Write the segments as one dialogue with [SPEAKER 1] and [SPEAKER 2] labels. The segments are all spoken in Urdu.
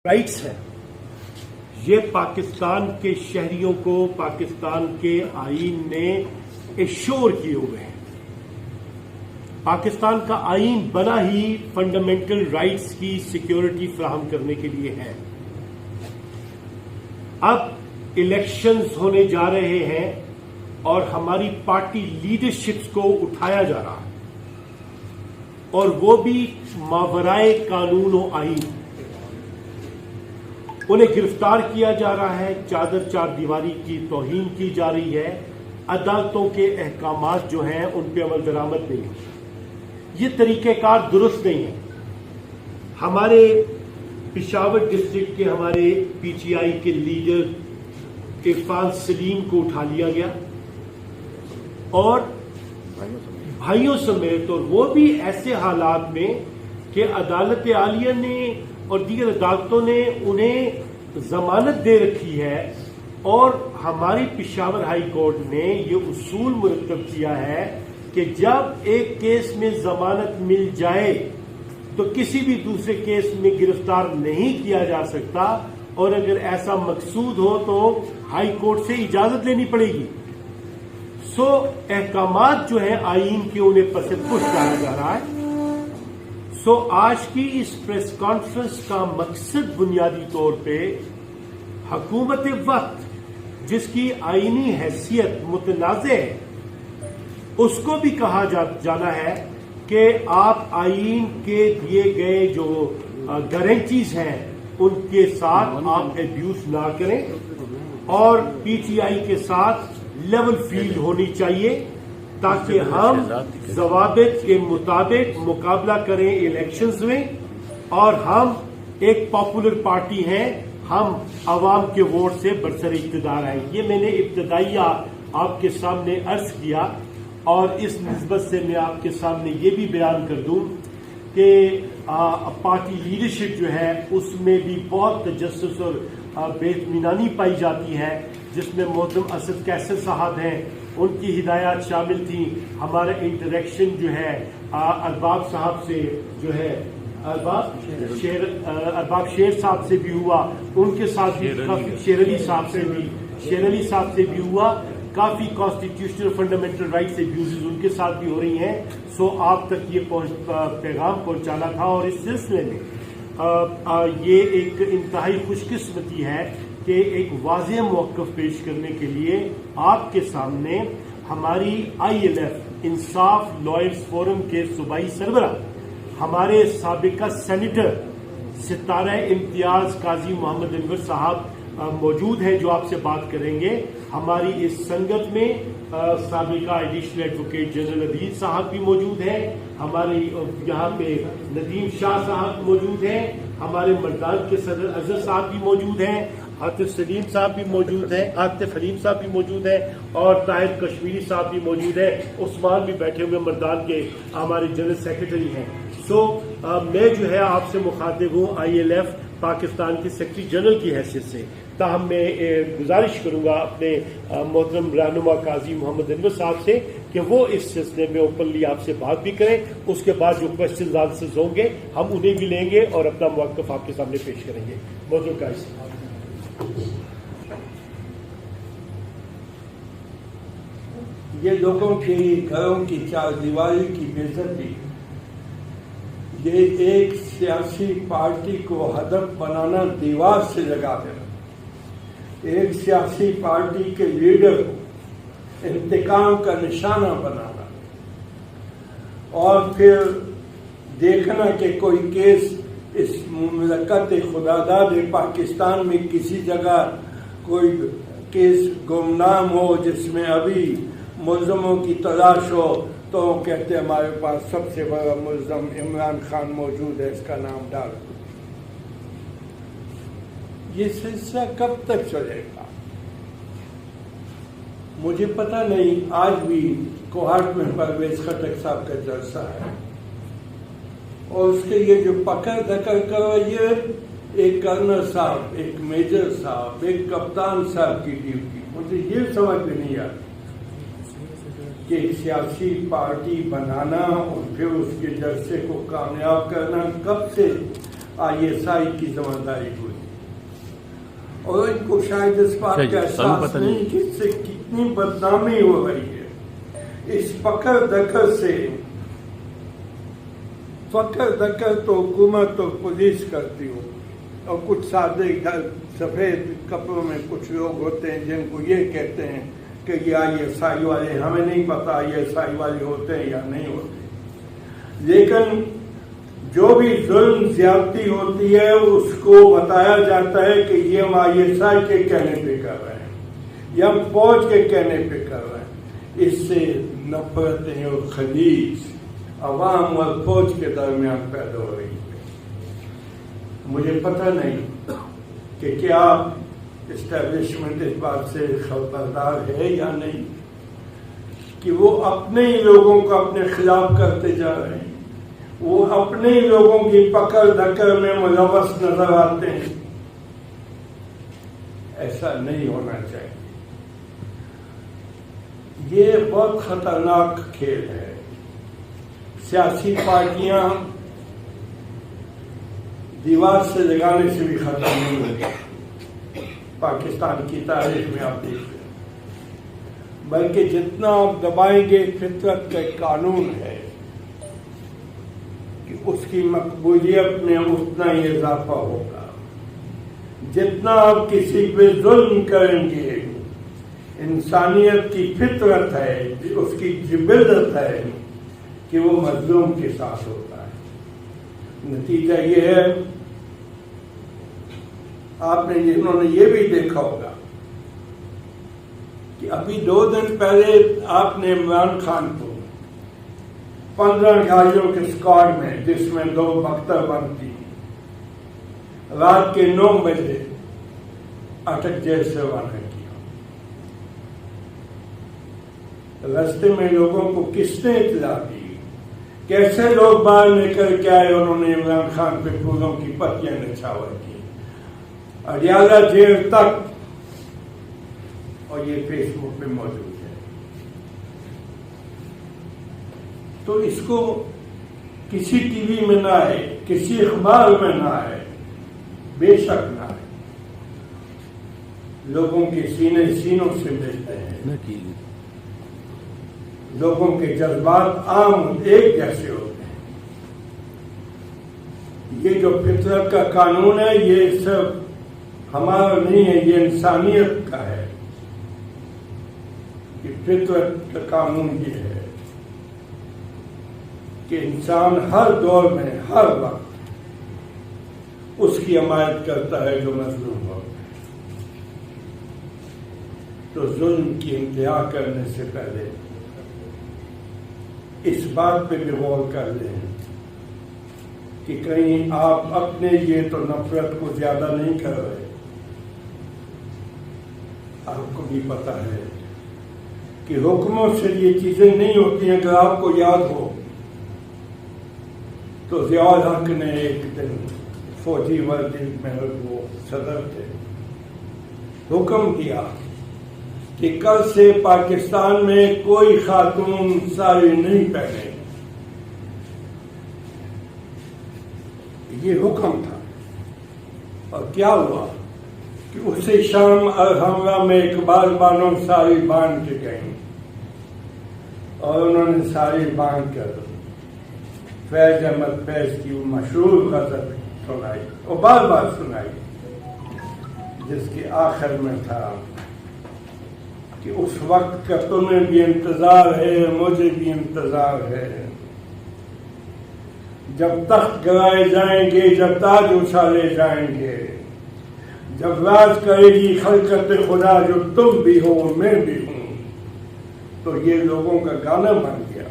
[SPEAKER 1] رائٹس ہیں یہ پاکستان کے شہریوں کو پاکستان کے آئین نے ایشور کیے ہوئے ہیں. پاکستان کا آئین بنا ہی فنڈامنٹل رائٹس کی سیکیورٹی فراہم کرنے کے لیے ہے. اب الیکشنز ہونے جا رہے ہیں اور ہماری پارٹی لیڈرشپس کو اٹھایا جا رہا ہے اور وہ بھی ماورائے قانون و آئین. انہیں گرفتار کیا جا رہا ہے, چار دیواری کی توہین کی جا رہی ہے, عدالتوں کے احکامات جو ہیں ان پہ عمل درآمد نہیں ہے. یہ طریقہ کار درست نہیں ہے. ہمارے پشاور ڈسٹرکٹ کے ہمارے پی ٹی آئی کے لیڈر عرفان سلیم کو اٹھا لیا گیا اور بھائیوں سمیت, اور وہ بھی ایسے حالات میں کہ عدالت عالیہ نے اور دیگر عدالتوں نے انہیں ضمانت دے رکھی ہے اور ہماری پشاور ہائی کورٹ نے یہ اصول مرتب کیا ہے کہ جب ایک کیس میں ضمانت مل جائے تو کسی بھی دوسرے کیس میں گرفتار نہیں کیا جا سکتا, اور اگر ایسا مقصود ہو تو ہائی کورٹ سے اجازت لینی پڑے گی. سو احکامات جو ہیں آئین کے انہیں پر سے پش ڈالا جا رہا ہے. سو آج کی اس پریس کانفرنس کا مقصد بنیادی طور پہ حکومت وقت جس کی آئینی حیثیت متنازع ہے اس کو بھی کہا جانا ہے کہ آپ آئین کے دیے گئے جو گارنٹیز ہیں ان کے ساتھ آپ ایبیوز نہ کریں اور پی ٹی آئی کے ساتھ لیول فیلڈ ہونی چاہیے تاکہ ہم ضوابط کے مطابق مقابلہ کریں الیکشنز میں, اور ہم ایک پاپولر پارٹی ہیں, ہم عوام کے ووٹ سے برسر اقتدار ہیں. یہ میں نے ابتدائیہ آپ کے سامنے عرض کیا, اور اس نسبت سے میں آپ کے سامنے یہ بھی بیان کر دوں کہ پارٹی لیڈرشپ جو ہے اس میں بھی بہت تجسس اور بے اطمینانی پائی جاتی ہے, جس میں محترم اسد کیسر صاحب ہیں, ان کی ہدایات شامل تھیں. ہمارا انٹریکشن جو ہے ارباب صاحب سے جو ہے ارباب شیر صاحب سے بھی ہوا, ان کے ساتھ بھی شیر علی صاحب سے بھی ہوا. کافی کانسٹیٹیوشنل فنڈامنٹل رائٹس ایبیوزز ان کے ساتھ بھی ہو رہی ہیں. سو آپ تک یہ پیغام پہنچانا تھا, اور اس سلسلے میں یہ ایک انتہائی خوش قسمتی ہے کہ ایک واضح موقف پیش کرنے کے لیے آپ کے سامنے ہماری آئی ایل ایف انصاف لائرز فورم کے صوبائی سربراہ, ہمارے سابقہ سینیٹر ستارہ امتیاز قاضی محمد انور صاحب موجود ہیں جو آپ سے بات کریں گے. ہماری اس سنگت میں سابقہ ایڈیشنل ایڈوکیٹ جنرل عدیل صاحب بھی موجود ہیں, ہمارے یہاں پہ ندیم شاہ صاحب موجود ہیں, ہمارے مردان کے صدر اظہر صاحب بھی موجود ہیں, عاطف سلیم صاحب بھی موجود ہیں, عاطف حلیم صاحب بھی موجود ہیں, اور طاہر کشمیری صاحب بھی موجود ہیں. عثمان بھی بیٹھے ہوئے مردان کے ہمارے جنرل سیکرٹری ہیں. سو میں جو ہے آپ سے مخاطب ہوں آئی ایل ایف پاکستان کے سیکرٹری جنرل کی حیثیت سے. تاہم میں گزارش کروں گا اپنے محترم رہنما قاضی محمد انور صاحب سے کہ وہ اس سلسلے میں اوپنلی آپ سے بات بھی کریں. اس کے بعد جو کوشچنز آنسرز ہوں گے ہم انہیں بھی لیں گے اور اپنا موقف آپ کے سامنے پیش کریں گے. محترم قاضی صاحب.
[SPEAKER 2] یہ لوگوں کے گھروں کی چار دیواری کی بے عزتی, یہ ایک سیاسی پارٹی کو ہدف بنانا, دیوار سے لگا دینا, ایک سیاسی پارٹی کے لیڈر کو انتقام کا نشانہ بنانا, اور پھر دیکھنا کہ کوئی کیس اس مملکت خداداد پاکستان میں کسی جگہ کوئی کیس گمنام ہو جس میں ابھی ملزموں کی تلاش ہو, تو کہتے ہیں ہمارے پاس سب سے بڑا ملزم عمران خان موجود ہے, اس کا نام ڈال. یہ سلسلہ کب تک چلے گا مجھے پتہ نہیں. آج بھی کوہاٹ میں پرویز خٹک صاحب کا جلسہ ہے, اور اس کے یہ جو پکڑ دھکڑ کرو, یہ ایک کرنل صاحب, ایک میجر صاحب, ایک کپتان صاحب کی ڈیوٹی. مجھے یہ سمجھ میں نہیں آتی کہ ایک سیاسی پارٹی بنانا اور پھر اس کے جلسے کو کامیاب کرنا کب سے ISI کی ذمہ داری ہوئی، اور ان کو شاید اس بات کا احساس نہیں کہ اس سے کتنی بدنامی ہو رہی ہے۔ اس پکڑ دکڑ تو حکومت اور پولیس کرتی ہو، اور کچھ سادے سفید کپڑوں میں کچھ لوگ ہوتے ہیں جن کو یہ کہتے ہیں کہ یہ ISI والے، ہمیں نہیں پتا ISI والے ہوتے ہیں یا نہیں ہوتے، لیکن جو بھی ظلم زیادتی ہوتی ہے اس کو بتایا جاتا ہے کہ یہ ہم ISI کے کہنے پہ کر رہے ہیں یا ہم فوج کے کہنے پہ کر رہے ہیں۔ اس سے نفرتیں اور خلیج عوام اور فوج کے درمیان پیدا ہو رہی ہے۔ مجھے پتہ نہیں کہ کیا اسٹیبلشمنٹ اس بات سے خبردار ہے یا نہیں کہ وہ اپنے ہی لوگوں کو اپنے خلاف کرتے جا رہے ہیں، وہ اپنے ہی لوگوں کی پکڑ دکڑ میں ملوث نظر آتے ہیں۔ ایسا نہیں ہونا چاہیے، یہ بہت خطرناک کھیل ہے۔ سیاسی پارٹیاں دیوار سے لگانے سے بھی ختم نہیں ہوگی، پاکستان کی تاریخ میں آپ دیکھ رہے ہیں، بلکہ جتنا آپ دبائیں گے فطرت کا ایک قانون ہے کہ اس کی مقبولیت میں اتنا ہی اضافہ ہوگا۔ جتنا آپ کسی پہ ظلم کریں گے، انسانیت کی فطرت ہے، اس کی جبلت ہے کہ وہ مظلوم کے ساتھ ہوتا ہے۔ نتیجہ یہ ہے، آپ نے جنہوں نے یہ بھی دیکھا ہوگا کہ ابھی 2 دن پہلے آپ نے عمران خان کو 15 گاڑیوں کے اسکواڈ میں، جس میں 2 بختر بند تھی، رات کے 9 بجے اٹک جیل سے روانہ کیا۔ راستے میں لوگوں کو کس نے اطلاع دی، کیسے لوگ باہر نکل کے آئے، انہوں نے عمران خان پہ پھولوں کی پتیاں نچھاور کی اڈیالہ جیل تک، اور یہ فیس بک پہ موجود ہے۔ تو اس کو کسی ٹی وی میں نہ آئے، کسی اخبار میں نہ آئے، بے شک نہ آئے، لوگوں کے سینوں سے ملتے ہیں، لوگوں کے جذبات عام ایک جیسے ہوتے ہیں۔ یہ جو فطرت کا قانون ہے، یہ سب ہمارا نہیں ہے، یہ انسانیت کا ہے۔ یہ فطرت کا قانون یہ ہے کہ انسان ہر دور میں، ہر وقت اس کی حمایت کرتا ہے جو مظلوم ہوتا ہے۔ تو ظلم کی انتہا کرنے سے پہلے اس بات پہ بھی غور کر لیں کہ کہیں آپ اپنے یہ تو نفرت کو زیادہ نہیں کر رہے۔ آپ کو بھی پتا ہے کہ حکموں سے یہ چیزیں نہیں ہوتی ہیں۔ اگر آپ کو یاد ہو تو ضیاء الحق نے ایک دن فوجی وردی میں، وہ صدر تھے، حکم دیا کہ کل سے پاکستان میں کوئی خاتون ساری نہیں پہنے۔ یہ حکم تھا، اور کیا ہوا کہ اسی شام الحمرہ میں اقبال بانو ساری باندھ کے گئیں، اور انہوں نے ساری باندھ کر فیض احمد فیض کی وہ مشہور غزل سنائی، اور بار بار سنائی، جس کے آخر میں تھا کہ اس وقت کا تمہیں بھی انتظار ہے، مجھے بھی انتظار ہے، جب تخت گرائے جائیں گے، جب تاج اچھالے جائیں گے، جب راج کرے گی خلقت خدا، جو تم بھی ہو میں بھی ہوں۔ تو یہ لوگوں کا گانا بن گیا۔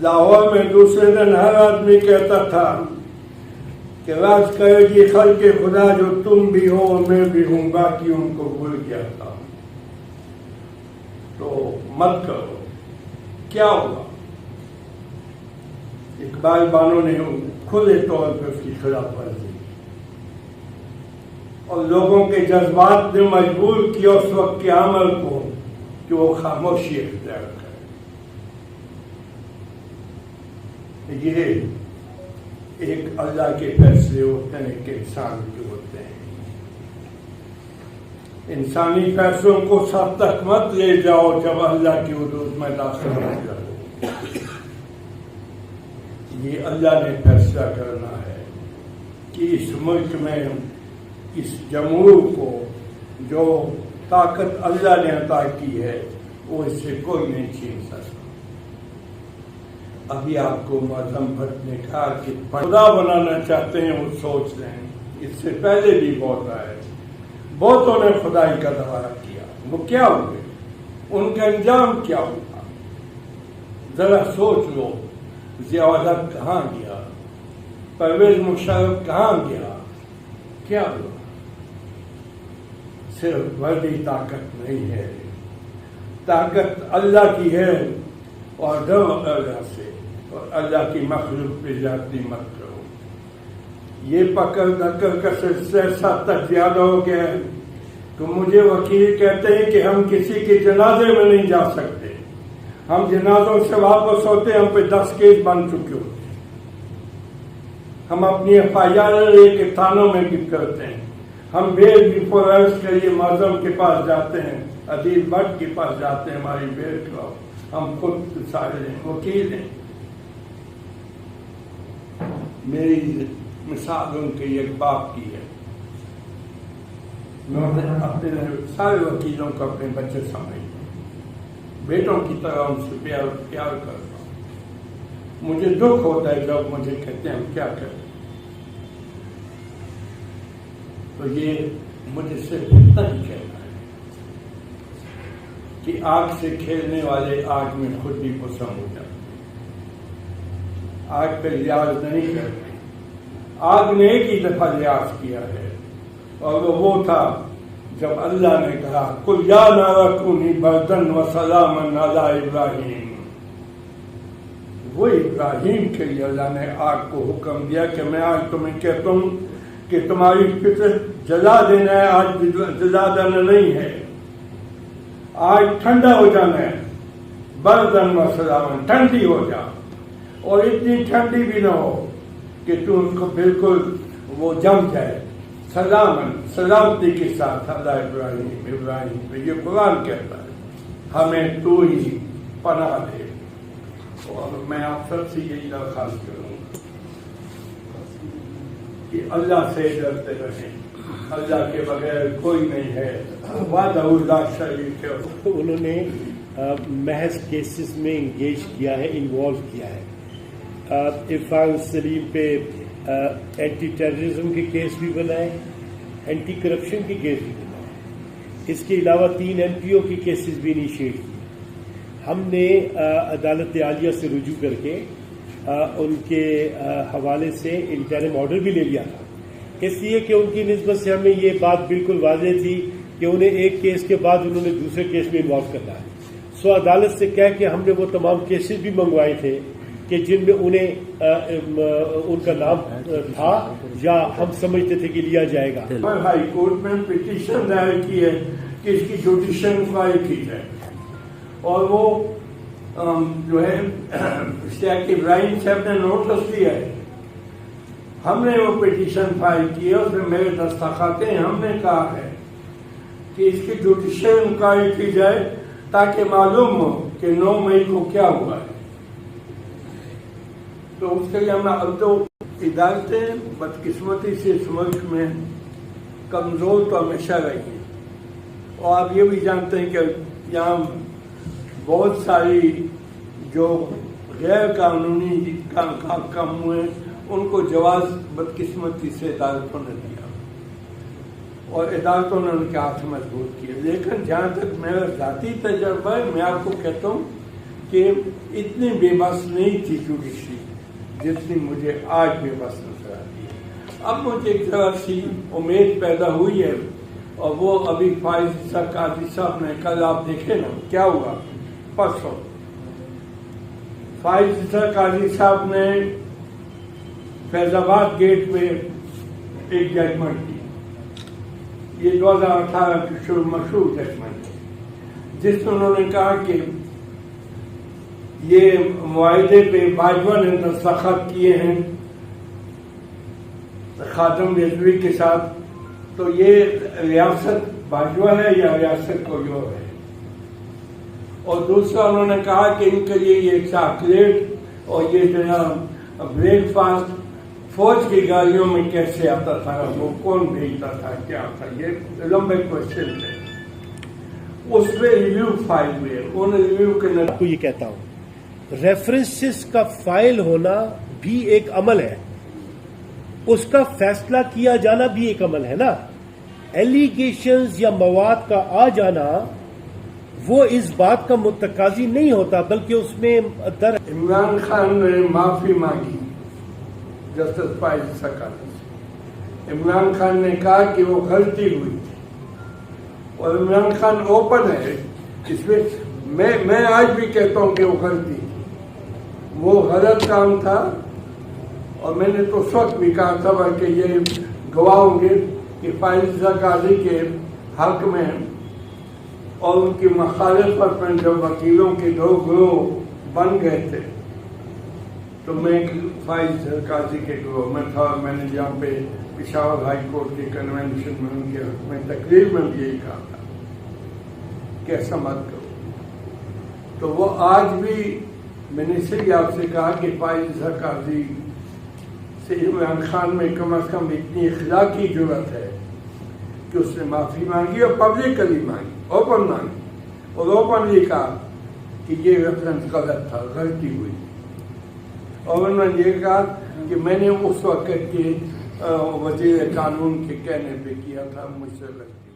[SPEAKER 2] لاہور میں دوسرے دن ہر آدمی کہتا تھا کہ راج کرے گی خلق خدا، جو تم بھی ہو میں بھی ہوں، باقی ان کو بھول گیا تھا۔ تو مت کرو۔ کیا ہوا؟ اقبال بانو نے کھلے طور پہ اس کی خلاف ورزی، اور لوگوں کے جذبات نے مجبور کیا اس وقت کے عمل کو کہ وہ خاموشی اختیار کرے۔ یہ ایک اللہ کے فیصلے ہوتے ہیں، ایک انسان کے ہوتے ہیں۔ انسانی فیصلوں کو سب تک مت لے جاؤ جب اللہ کی حدود میں داخل ہو جاؤ۔ یہ اللہ نے فیصلہ کرنا ہے کہ اس ملک میں اس جمہور کو جو طاقت اللہ نے عطا کی ہے وہ اس سے کوئی نہیں چھین سکتا۔ ابھی آپ کو معظم بھٹ نے کہا کہ خدا بنانا چاہتے ہیں وہ سوچ لیں، اس سے پہلے بھی بہت آئے، بہتوں نے خدائی کا دعویٰ کیا، وہ کیا ہوئے، ان کا انجام کیا ہوا؟ ذرا سوچ لو، ضیاء الحق کہاں گیا، پرویز مشرف کہاں گیا، کیا ہوا؟ صرف وردی طاقت نہیں ہے، طاقت اللہ کی ہے، اور ڈرو اللہ سے، اور اللہ کی مخلوق پہ زیادتی مت کرو۔ یہ پکڑ دھکڑ کا سلسلہ سب تک زیادہ ہو گیا ہے تو مجھے وکیل کہتے ہیں کہ ہم کسی کے جنازے میں نہیں جا سکتے، ہم جنازوں سے واپس ہوتے ہم پہ 10 کیس بن چکے ہوتے ہیں، ہم اپنی FIR لے کے تھانوں میں گفٹ کرتے ہیں، ہم بیل بفور ارسٹ کے لیے معظم کے پاس جاتے ہیں، عدیل بٹ کے پاس جاتے ہیں ہماری بیل کراؤ، ہم خود سارے وکیل ہیں۔ میری مثال ان کے ایک باپ کی ہے، میں اپنے سارے وکیلوں کو اپنے بچے سمجھتا ہوں، بیٹوں کی طرح ان سے پیار کرتا ہوں۔ مجھے دکھ ہوتا ہے جب مجھے کہتے ہیں ہم کیا کریں، تو یہ مجھے صرف اتنا ہی کہنا ہے کہ آگ سے کھیلنے والے آگ میں خود بھی پسند ہو جاتے، آگ پہ ریاض نہیں کرتے۔ آگ نے ایک ہی دفعہ ریاض کیا ہے، اور وہ تھا جب اللہ نے کہا قُلْ يَا نَارُ كُونِي بَرْدًا وَسَلَامًا عَلَىٰ إِبْرَاهِيمَ۔ وہ ابراہیم کے لیے اللہ نے آگ کو حکم دیا کہ میں آج تمہیں کہتا ہوں کہ تمہاری فطرت جلا دینا ہے، آج جلا دینا نہیں ہے، آج ٹھنڈا ہو جانا ہے، بردن و سلامن، ٹھنڈی ہو جا، اور اتنی ٹھنڈی بھی نہ ہو کہ تو ان کو بالکل وہ جم جائے، سلامن، سلامتی کے ساتھ اللہ ابراہیم پہ۔ یہ قرآن کہتا ہے ہمیں تو ہی پناہ دے، اور میں آپ سب سے یہی درخواست کروں گا کہ اللہ سے ڈرتے رہیں، اللہ کے بغیر کوئی نہیں ہے، وحدہ لا شریک ہے۔
[SPEAKER 1] انہوں نے محض کیسز میں انگیج کیا ہے، انوالو کیا ہے۔ عرفان سلیم پہ اینٹی ٹیررزم کے کیس بھی بنائے، اینٹی کرپشن کے کیس بھی بنائے، اس کے علاوہ 3 MPO کی کیسز بھی انیشیٹ کی۔ ہم نے عدالت عالیہ سے رجوع کر کے ان کے حوالے سے انٹرم آرڈر بھی لے لیا تھا، اس لیے کہ ان کی نسبت سے ہمیں یہ بات بالکل واضح تھی کہ انہیں ایک کیس کے بعد انہوں نے دوسرے کیس میں انوالو کرنا ہے۔ سو عدالت سے کہہ کے ہم نے وہ تمام کیسز بھی منگوائے تھے کہ جن میں انہیں ان کا نام تھا یا ہم سمجھتے تھے کہ لیا جائے گا۔
[SPEAKER 2] ہائی کورٹ میں پٹیشن دائر کی ہے کہ اس کی جوڈیشل انکوائری کی جائے، اور وہ جو ہے شیخ ابراہیم صاحب نے نوٹس دیا ہے، ہم نے وہ پٹیشن فائل کی ہے، اس میں میرے دستخط ہیں، ہم نے کہا ہے کہ اس کی جوڈیشل انکوائری کی جائے تاکہ معلوم ہو کہ 9 مئی کو کیا ہوا ہے۔ تو اس کے لیے ہم اب تو عدالتیں بدقسمتی سے اس ملک میں کمزور تو ہمیشہ رہی ہیں، اور آپ یہ بھی جانتے ہیں کہ یہاں بہت ساری جو غیر قانونی کام ہوئے ان کو جواز بدقسمتی سے عدالتوں نے دیا، اور عدالتوں نے ان کے ہاتھ مضبوط کیے۔ لیکن جہاں تک میرا ذاتی تجربہ ہے، میں آپ کو کہتا ہوں کہ اتنی بے بس نہیں تھی جوڈیشری جتنی مجھے آج بے بس نظر آتی ہے۔ اب مجھے ایک طرح سی امید پیدا ہوئی ہے، اور وہ ابھی فائز قاضی صاحب نے کل آپ دیکھے نا کیا ہوا، پرسوں فائز قاضی صاحب نے فیض آباد گیٹ پہ ایک ججمنٹ دی، یہ 2018 کی مشہور ججمنٹ ہے، جس میں انہوں نے کہا کہ یہ معاہدے پہ باجوہ نے دستخط کیے ہیں خاتم رضوی کے ساتھ، تو یہ ریاست باجوہ ہے یا ریاست کوئی اور ہے؟ اور دوسرا انہوں نے کہا کہ ان کے لیے یہ چاکلیٹ اور یہ جو ہے بریک فاسٹ فوج کی گاڑیوں میں کیسے آتا تھا، وہ کون بھیجتا تھا، کیا تھا، یہ لمبے کوشچن تھے. اس پہ ریویو فائل ہوئے، ان ریویو کے
[SPEAKER 1] آپ کو یہ کہتا ہوں، ریفرنسز کا فائل ہونا بھی ایک عمل ہے، اس کا فیصلہ کیا جانا بھی ایک عمل ہے نا. ایلیگیشنز یا مواد کا آ جانا وہ اس بات کا متقاضی نہیں ہوتا، بلکہ اس میں
[SPEAKER 2] عمران خان نے معافی مانگی جسٹس فائز سرکاری سے. عمران خان نے کہا کہ وہ غلطی ہوئی تھی، اور عمران خان اوپن ہے اس میں آج بھی کہتا ہوں کہ وہ غلطی تھی، وہ غلط کام تھا. اور میں نے تو اس وقت بھی کہا تھا کہ یہ گواہ ہوں گے کہ فائز قاضی کے حق میں اور ان کی مخالفت میں جب وکیلوں کے دو گروہ بن گئے تھے تو میں فائز قاضی کے گروہ میں تھا. میں نے جہاں پہ پشاور ہائی کورٹ کے کنونشن میں ان کے حق میں تقریر میں بھی یہی کہا تھا کہ ایسا مت کرو. تو وہ آج بھی میں نے سے ہی آپ سے کہا کہ فائز قاضی سے عمران خان میں کم از کم اتنی اخلاقی ضرورت ہے کہ اس نے معافی مانگی اور پبلکلی مانگی، اوپن مانگی، اور اوپنلی کہا کہ یہ ریفرنس غلط تھا، غلطی ہوئی. اور انہوں نے یہ کہا کہ میں نے اس وقت کے وزیر قانون کے کہنے پہ کیا تھا، مجھ سے غلطی.